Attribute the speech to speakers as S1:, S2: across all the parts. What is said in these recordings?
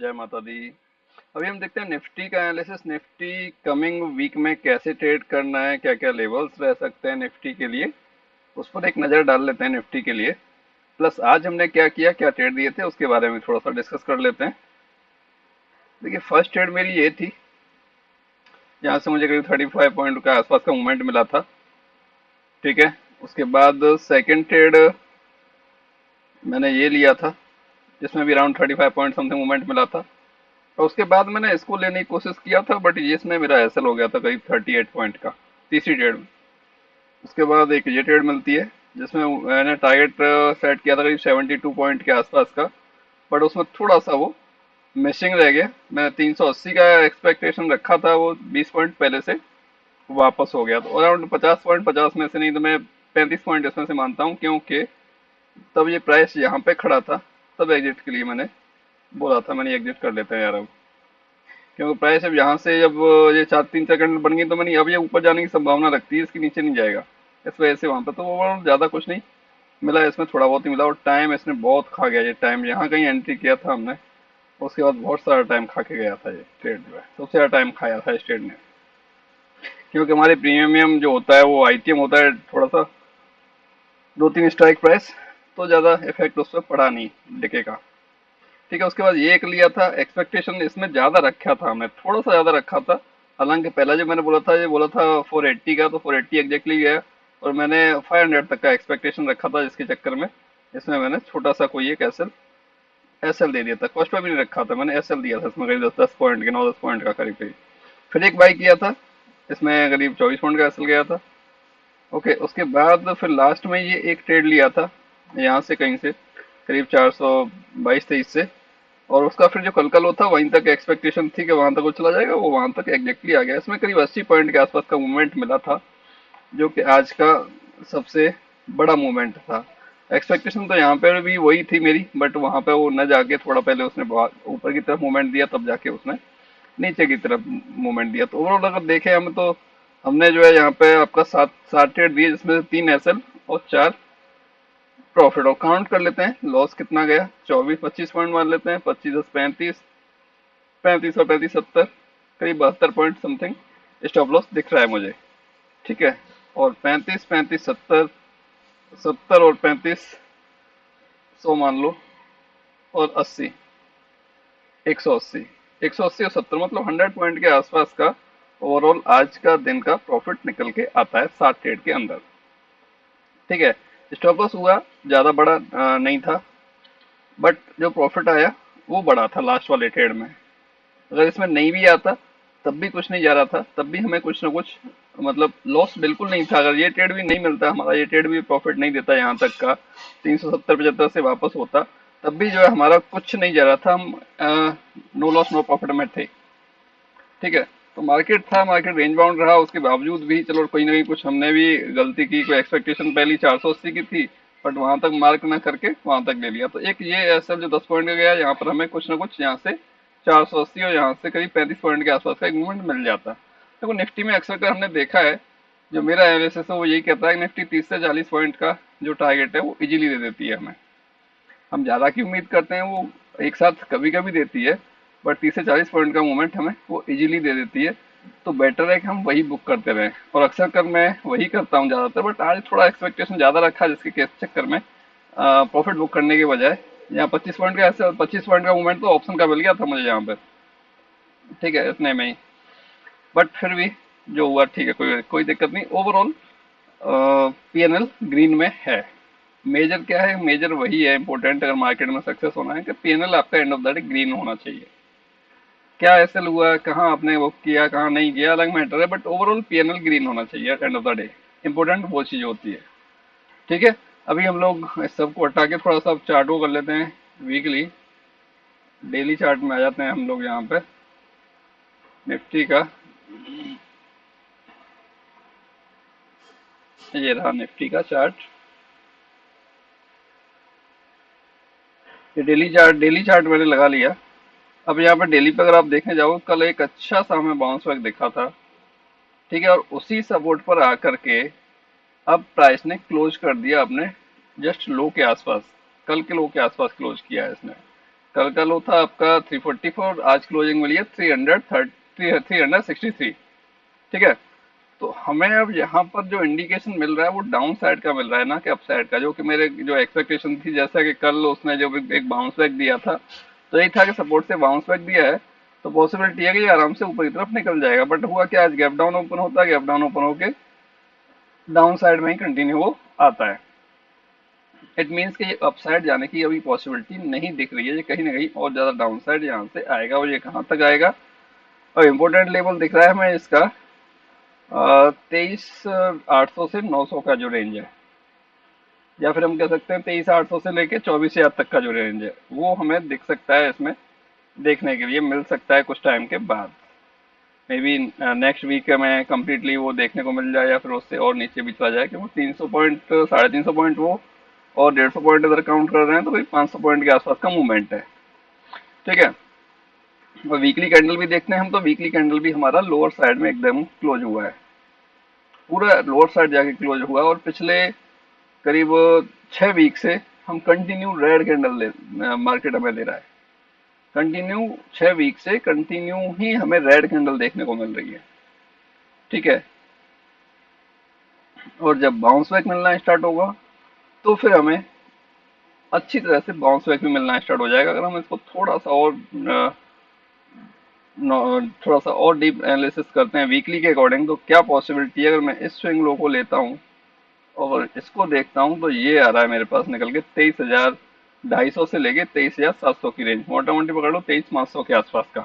S1: जय माता दी। अभी हम देखते हैं निफ्टी का एनालिसिस। निफ्टी कमिंग वीक में कैसे ट्रेड करना है, क्या क्या लेवल्स रह सकते हैं निफ्टी के लिए, उस पर एक नज़र डाल लेते हैं निफ्टी के लिए। प्लस आज हमने क्या किया, क्या ट्रेड दिए थे, उसके बारे में थोड़ा सा डिस्कस कर लेते हैं। देखिए, फर्स्ट ट्रेड मेरी ये थी, यहाँ से मुझे करीब 35 पॉइंट का आसपास का मूवमेंट मिला था। ठीक है। उसके बाद सेकेंड ट्रेड मैंने ये लिया था, जिसमें भी अराउंड 35 पॉइंट समथिंग मूवमेंट मिला था। और उसके बाद मैंने इसको लेने की कोशिश किया था, बट ये इसमें मेरा एसएल हो गया था करीब 38 पॉइंट का, तीसरी ट्रेड में। उसके बाद एक ये ट्रेड मिलती है, जिसमें मैंने टारगेट सेट किया था करीब 72 पॉइंट के आसपास का, बट उसमें थोड़ा सा वो मिसिंग रह गया। मैंने 380 का एक्सपेक्टेशन रखा था, वो 20 पॉइंट पहले से वापस हो गया। तो अराउंड 50 पॉइंट, 50 में से नहीं तो मैं 35 पॉइंट इसमें से मानता हूँ, क्योंकि तब ये प्राइस यहाँ पे खड़ा था, तब एग्जिट के लिए मैंने बोला था, मैंने एग्जिट कर लेते हैं यार अब। क्योंकि प्राइस अब यहाँ से जब ये 4-3 सेकंड बन गई, तो मैंने अब ये ऊपर जाने की संभावना लगती है, इसके नीचे नहीं जाएगा। इस वजह से वहां पर तो ओवरऑल ज्यादा कुछ नहीं मिला, इसमें थोड़ा बहुत ही मिला। और टाइम इसने बहुत खा गया। ये टाइम यहाँ कहीं एंट्री किया था हमने, उसके बाद बहुत सारा टाइम खा के गया था। ये ट्रेड जो है सबसे ज्यादा टाइम खाया था इस ट्रेड ने, क्योंकि हमारे प्रीमियम जो होता है वो आईटीएम होता है थोड़ा सा, 2-3 स्ट्राइक प्राइस, तो ज्यादा इफेक्ट उस पर पड़ा नहीं डिके का। ठीक है। उसके बाद ये एक लिया था, एक्सपेक्टेशन इसमें ज्यादा रखा था हमने, थोड़ा सा ज्यादा रखा था। हालांकि पहला जो मैंने बोला था, ये बोला था 480 का, तो 480 एग्जैक्टली गया। और मैंने 500 तक का एक्सपेक्टेशन रखा था, जिसके चक्कर में इसमें मैंने छोटा सा कोई एक एसएल एसएल दे दिया था। कॉस्ट पे भी नहीं रखा था, मैंने एसएल दिया था इसमें करीब 10 पॉइंट के, 9-10 पॉइंट का करीब करीब। फिर एक बाई किया था, इसमें करीब 24 पॉइंट का एसएल गया था। ओके। उसके बाद फिर लास्ट में ये एक ट्रेड लिया था, यहाँ से कहीं से करीब 422-23 से। और उसका फिर जो कल होता वहीं तक एक्सपेक्टेशन थी कि वहां तक वो चला जाएगा, वो वहां तक एग्जैक्टली आ गया। इसमें करीब 80 पॉइंट के आसपास का मूवमेंट मिला था, जो कि आज का सबसे बड़ा मूवमेंट था। एक्सपेक्टेशन तो यहाँ पे भी वही थी मेरी, बट वहां पे वो न जाके थोड़ा पहले उसने बहुत ऊपर की तरफ मूवमेंट दिया, तब जाके उसने नीचे की तरफ मूवमेंट दिया। तो ओवरऑल अगर देखें हम, तो हमने जो है यहाँ पे आपका सात सात ट्रेड दिए, जिसमें से 3 एसएल और 4 प्रॉफिट। और काउंट कर लेते हैं लॉस कितना गया। 24-25 पॉइंट मान लेते हैं, 25-10-35, 35 और 35-70, करीब 72 पॉइंट समथिंग स्टॉप लॉस दिख रहा है मुझे। ठीक है। और 35-35-70, 70 और 35, 100 मान लो, और 80, 180, 180 और 70, मतलब 100 पॉइंट के आसपास का ओवरऑल आज का दिन का प्रॉफिट निकल के आता है 7 ट्रेड के अंदर। ठीक है। स्टॉप लॉस हुआ ज्यादा बड़ा नहीं था, बट जो प्रॉफिट आया वो बड़ा था लास्ट वाले ट्रेड में। अगर इसमें नहीं भी आता तब भी कुछ नहीं जा रहा था, तब भी हमें कुछ ना कुछ, मतलब लॉस बिल्कुल नहीं था। अगर ये ट्रेड भी नहीं मिलता, हमारा ये ट्रेड भी प्रॉफिट नहीं देता यहाँ तक का, 370-75 से वापस होता, तब भी जो है हमारा कुछ नहीं जा रहा था। हम नो लॉस नो प्रॉफिट में थे। ठीक है। तो मार्केट था, मार्केट रेंज बाउंड रहा, उसके बावजूद भी चलो कोई ना कोई कुछ हमने भी गलती की। कोई एक्सपेक्टेशन पहली 480 की थी, बट वहां तक मार्क ना करके वहां तक ले लिया। तो एक ये ऐसा जो 10 पॉइंट का गया, यहाँ पर हमें कुछ ना कुछ यहाँ से 480 और यहाँ से करीब 35 पॉइंट के आसपास का एक मूवमेंट मिल जाता। देखो निफ्टी में अक्सर कर हमने देखा है, जो मेरा एनालिसिस है वो यही कहता है कि निफ्टी 30 से 40 पॉइंट का जो टारगेट है वो इजीली दे देती है हमें। हम ज्यादा की उम्मीद करते हैं, वो एक साथ कभी कभी देती है, बट 30 से 40 पॉइंट का मूवमेंट हमें वो इजीली दे देती है। तो बेटर है कि हम वही बुक करते रहें, और अक्सर कर मैं वही करता हूँ ज्यादातर। बट आज थोड़ा एक्सपेक्टेशन ज्यादा रखा, जिसके केस चक्कर में प्रॉफिट बुक करने के बजाय यहाँ 25 पॉइंट का, ऐसे 25 पॉइंट का मूवमेंट तो ऑप्शन का मिल गया था मुझे यहाँ पे। ठीक है, इतने में ही। बट फिर भी जो हुआ ठीक है, कोई कोई दिक्कत नहीं। ओवरऑल पीएनएल ग्रीन में है। मेजर क्या है, मेजर वही है इंपॉर्टेंट अगर मार्केट में सक्सेस होना है, कि पीएनएल आपका and of the day green होना चाहिए। क्या ऐसे हुआ, कहाँ आपने वो किया, कहाँ नहीं किया, अलग मैटर है, बट ओवरऑल पीएनएल ग्रीन होना चाहिए at end of the day. Important वो चीज होती है। ठीक है। अभी हम लोग इस सबको हटा के थोड़ा सा चार्ट को कर लेते हैं वीकली। डेली चार्ट में आ जाते हैं हम लोग यहाँ पे निफ्टी का। ये रहा निफ्टी का चार्ट। ये डेली चार्ट मैंने लगा लिया। अब यहाँ पे डेली पे अगर आप देखने जाओ, कल एक अच्छा सा हमें बाउंस बैक दिखा था। ठीक है। और उसी सपोर्ट पर आकर के अब प्राइस ने क्लोज कर दिया अपने जस्ट लो के आसपास, कल के लो के आसपास क्लोज किया है इसने। कल का लो था आपका 344, आज क्लोजिंग मिली है 363। ठीक है, तो हमें अब यहाँ पर जो इंडिकेशन मिल रहा है वो डाउन साइड का मिल रहा है ना कि अप साइड का, जो कि मेरे जो एक्सपेक्टेशन थी, जैसा कि कल उसने जो एक बाउंस बैक दिया था, तो यही था कि सपोर्ट से बाउंस बैक दिया है तो पॉसिबिलिटी है कि ये आराम से ऊपर की तरफ निकल जाएगा। बट हुआ क्या, आज गैप डाउन ओपन होता है, गैप डाउन ओपन होके डाउन साइड में ही कंटिन्यू वो आता है। इट मीन्स कि ये अपसाइड जाने की अभी पॉसिबिलिटी नहीं दिख रही है, ये कहीं ना कहीं और ज्यादा डाउन साइड यहाँ से आएगा, और ये कहाँ तक आएगा। और इम्पोर्टेंट लेवल दिख रहा है हमें इसका 23,800 से 900 का जो रेंज है, या फिर हम कह सकते हैं 23,800 से लेके 24,000 तक का जो रेंज है, वो हमें दिख सकता है, इसमें देखने के लिए मिल सकता है कुछ टाइम के बाद। मे बी नेक्स्ट वीक में कंप्लीटली वो देखने को मिल जाए, या फिर उससे और नीचे भी चला जाए, क्योंकि 300 पॉइंट, 350 पॉइंट वो और 150 पॉइंट इधर काउंट कर रहे हैं, तो कोई 500 पॉइंट के आसपास का मूवमेंट है। ठीक है, और वीकली कैंडल भी देखते हैं हम, तो वीकली कैंडल भी हमारा लोअर साइड में एकदम क्लोज हुआ है, पूरा लोअर साइड जाके क्लोज हुआ, और पिछले करीब 6 वीक से हम कंटिन्यू रेड कैंडल मार्केट हमें दे रहा है, कंटिन्यू 6 वीक से कंटिन्यू ही हमें रेड कैंडल देखने को मिल रही है। ठीक है, और जब बाउंस बैक मिलना स्टार्ट होगा तो फिर हमें अच्छी तरह से बाउंस बैक भी मिलना स्टार्ट हो जाएगा। अगर हम इसको थोड़ा सा और डीप एनालिसिस करते हैं वीकली के अकॉर्डिंग, तो क्या पॉसिबिलिटी है, अगर मैं इस स्विंग लो को लेता हूँ और इसको देखता हूँ, तो ये आ रहा है मेरे पास निकल के 23,250 से लेके 23,700 की रेंज, मोटा मोटी पकड़ लो 23,500 के आसपास का।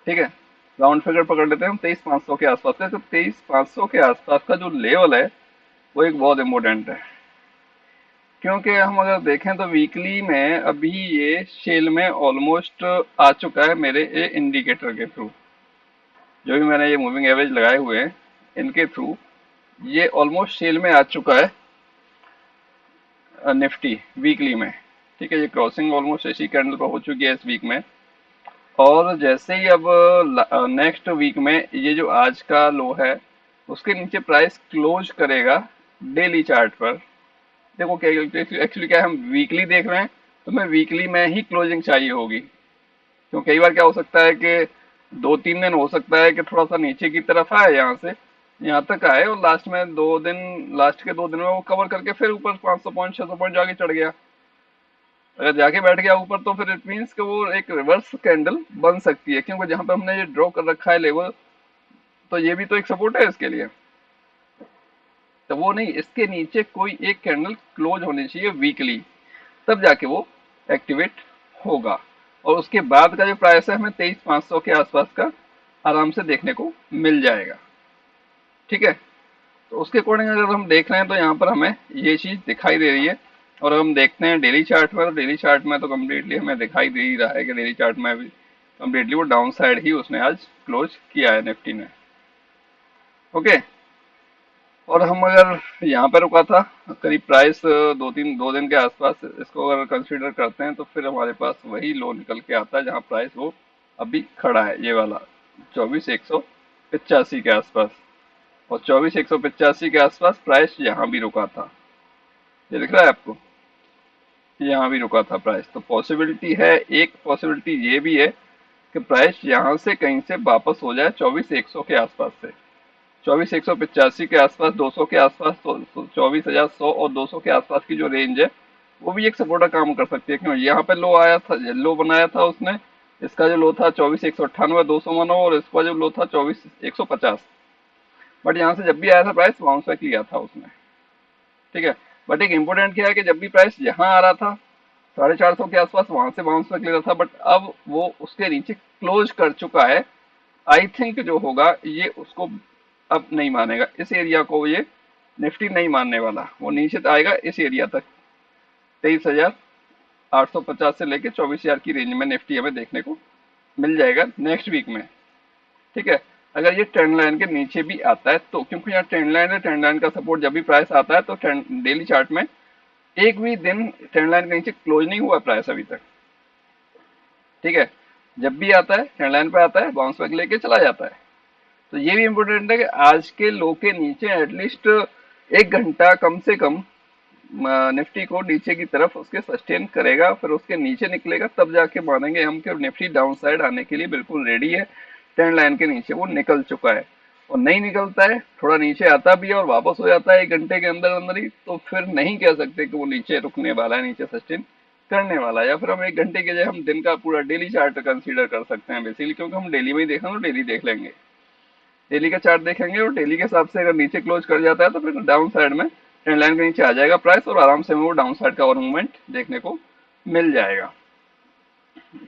S1: ठीक है, राउंड फिगर पकड़ लेते हैं हम 23,500 के आसपास का, तो 23,500 के आसपास का जो लेवल है वो एक बहुत इंपॉर्टेंट है, क्योंकि हम अगर देखें तो वीकली में अभी ये शेल में ऑलमोस्ट आ चुका है मेरे ये इंडिकेटर के थ्रू, जो भी मैंने ये मूविंग एवरेज लगाए हुए हैं इनके थ्रू ये ऑलमोस्ट शेल में आ चुका है निफ्टी वीकली में। ठीक है, ये क्रॉसिंग ऑलमोस्ट इसी कैंडल पर हो चुकी है इस वीक में, और जैसे ही अब नेक्स्ट वीक में ये जो आज का लो है उसके नीचे प्राइस क्लोज करेगा डेली चार्ट पर। देखो क्या एक्चुअली क्या है, हम वीकली देख रहे हैं तो हमें वीकली में ही क्लोजिंग चाहिए होगी, क्योंकि कई बार क्या हो सकता है कि 2-3 दिन हो सकता है कि थोड़ा सा नीचे की तरफ आए, यहाँ से यहाँ तक आए, और लास्ट में 2 दिन, लास्ट के 2 दिन में वो कवर करके फिर ऊपर 500 पॉइंट 600 पॉइंट जाके चढ़ गया। अगर जाके बैठ गया ऊपर तो फिर इट मीन्स कि वो एक रिवर्स कैंडल बन सकती है, क्योंकि जहां पे हमने ये ड्रॉ कर रखा है लेवल, तो ये भी तो एक सपोर्ट है इसके लिए, तो वो नहीं, इसके नीचे कोई एक कैंडल क्लोज होनी चाहिए वीकली, तब जाके वो एक्टिवेट होगा, और उसके बाद का जो प्राइस है हमें 23,500 के आसपास का आराम से देखने को मिल जाएगा। ठीक है, तो उसके अकॉर्डिंग अगर हम देख रहे हैं तो यहाँ पर हमें ये चीज दिखाई दे रही है, और हम देखते हैं डेली चार्ट में, तो डेली चार्ट में तो कम्प्लीटली हमें दिखाई दे ही रहा है कि डेली चार्ट में भी कम्प्लीटली वो डाउन साइड ही उसने आज क्लोज किया है निफ्टी ने। ओके, और हम अगर यहाँ पर रुका था करीब प्राइस 2 दिन के आसपास, इसको अगर कंसीडर करते हैं तो फिर हमारे पास वही लो निकल के आता है जहाँ प्राइस वो अभी खड़ा है, ये वाला 24,185 के आसपास, और 24,185 के आसपास प्राइस यहाँ भी रुका था, ये दिख रहा है आपको, यहाँ भी रुका था प्राइस। तो पॉसिबिलिटी है, एक पॉसिबिलिटी ये भी है कि प्राइस यहाँ से कहीं से वापस हो जाए 24,100 के आसपास से, 24,185 के आसपास, 200 के आसपास, तो 24,100 और 200 के आसपास की जो रेंज है वो भी एक सपोर्टर काम कर सकती है। क्यों, यहाँ पे लो आया था, लो बनाया था उसने, इसका जो लो था 24,198 200 मानो, और इसका जो लो था 24,150, बट यहाँ से जब भी आया था प्राइस बाउंस बैक लिया था उसने। ठीक है, बट एक इम्पोर्टेंट क्या है कि जब भी प्राइस यहाँ आ रहा था 450 के आसपास, वहां से बाउंस बैक ले रहा था, बट अब वो उसके नीचे क्लोज कर चुका है। आई थिंक जो होगा ये उसको अब नहीं मानेगा, इस एरिया को ये निफ्टी नहीं मानने वाला, वो नीचे आएगा इस एरिया तक, 23,850 से लेके 24,000 की रेंज में निफ्टी हमें देखने को मिल जाएगा नेक्स्ट वीक में। ठीक है, अगर ये ट्रेंड लाइन के नीचे भी आता है तो, क्योंकि यहाँ ट्रेंड लाइन है, ट्रेंड लाइन का सपोर्ट जब भी प्राइस आता है तो डेली चार्ट में एक भी दिन ट्रेंड लाइन के नीचे क्लोज नहीं हुआ प्राइस अभी तक। ठीक है, जब भी आता है ट्रेंड लाइन पे आता है, बाउंस बैक लेके चला जाता है। तो ये भी इम्पोर्टेंट है कि आज के लो के नीचे एटलीस्ट 1 घंटा कम से कम निफ्टी को नीचे की तरफ उसके सस्टेन करेगा, फिर उसके नीचे निकलेगा, तब जाके मानेंगे हम कि निफ्टी डाउन साइड आने के लिए बिल्कुल रेडी है। ट्रेंड लाइन के नीचे वो निकल चुका है। और नहीं निकलता है, थोड़ा नीचे आता भी है और वापस हो जाता है 1 घंटे के अंदर अंदर ही, तो फिर नहीं कह सकते कि वो नीचे रुकने वाला है, नीचे सस्टेन करने वाला है। या फिर हम 1 घंटे के जगह हम दिन का पूरा डेली चार्ट कंसीडर कर सकते हैं बेसिकली, क्योंकि हम डेली में ही देखना तो डेली देख लेंगे, डेली का चार्ट देखेंगे और डेली के हिसाब से अगर नीचे क्लोज कर जाता है तो फिर डाउन साइड में ट्रेंड लाइन के नीचे आ जाएगा प्राइस, और आराम से हमें वो डाउन साइड का और मूवमेंट देखने को मिल जाएगा।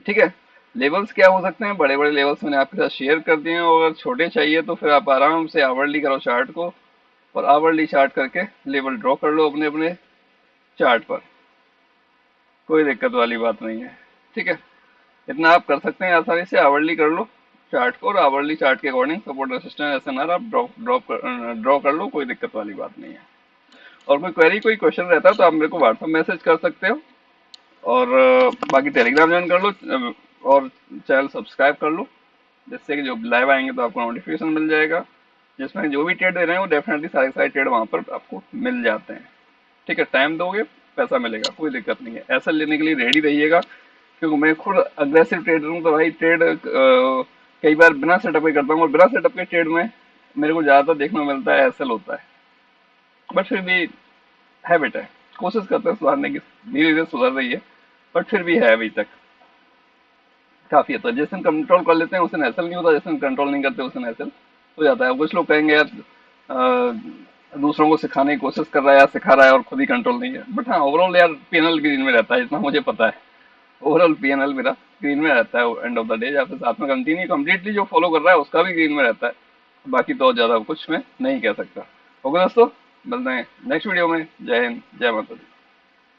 S1: ठीक है। लेवल्स क्या हो सकते हैं, बड़े बड़े लेवल्स मैंने आपके साथ शेयर कर दिए हैं, और अगर छोटे चाहिए तो फिर आप आराम से आवरली करो चार्ट को, और आवरली चार्ट करके लेवल ड्रॉ कर लो अपने अपने चार्ट पर, कोई दिक्कत वाली बात नहीं है। ठीक है। इतना आप कर सकते हैं आसानी से, आवरली कर लो चार्ट को, और आवरली चार्ट के अकॉर्डिंग सपोर्ट रेसिस्टेंस एसएनआर आप ड्रॉ कर लो, कोई दिक्कत वाली बात नहीं है। और कोई क्वेरी कोई क्वेश्चन रहता है तो आप मेरे को व्हाट्सएप मैसेज कर सकते हो, और बाकी टेलीग्राम ज्वाइन कर लो, और चैनल सब्सक्राइब कर लो, जिससे कि जो लाइव आएंगे तो आपको नोटिफिकेशन मिल जाएगा, जिसमें जो भी ट्रेड दे रहे हैं वो डेफिनेटली सारे सारे ट्रेड वहां पर आपको मिल जाते हैं। ठीक है। टाइम दोगे पैसा मिलेगा, कोई दिक्कत नहीं है। ऐसा लेने के लिए रेडी रहिएगा, क्योंकि मैं खुद अग्रेसिव ट्रेडर हूँ, तो भाई ट्रेड कई बार बिना सेटअप के करता हूँ, और बिना सेटअप के ट्रेड में मेरे को ज्यादातर देखने को मिलता है एसएल होता है। बट फिर भी हैबिट है, कोशिश करते हैं सुधारने की, धीरे धीरे सुधर रही है, बट फिर भी है अभी तक काफी हद तक। जिस दिन कंट्रोल कर लेते हैं उस दिन एसएल नहीं होता, जिस दिन कंट्रोल नहीं करते उस दिन एसएल हो जाता है। कुछ लोग कहेंगे यार दूसरों को सिखाने की कोशिश कर रहा है या सिखा रहा है और खुद ही कंट्रोल नहीं है, बट हाँ ओवरऑल यार पीएनएल ग्रीन में रहता है, जितना मुझे पता है। ओवरऑल पीएनएल मेरा ग्रीन में रहता है एंड ऑफ द डे, या फिर साथ में कंटिन्यू कम्प्लीटली जो फॉलो कर रहा है उसका भी ग्रीन में रहता है। बाकी तो और ज्यादा कुछ मैं नहीं कह सकता। ओके दोस्तों, मिलते हैं नेक्स्ट वीडियो में। जय हिंद, जय माता दी।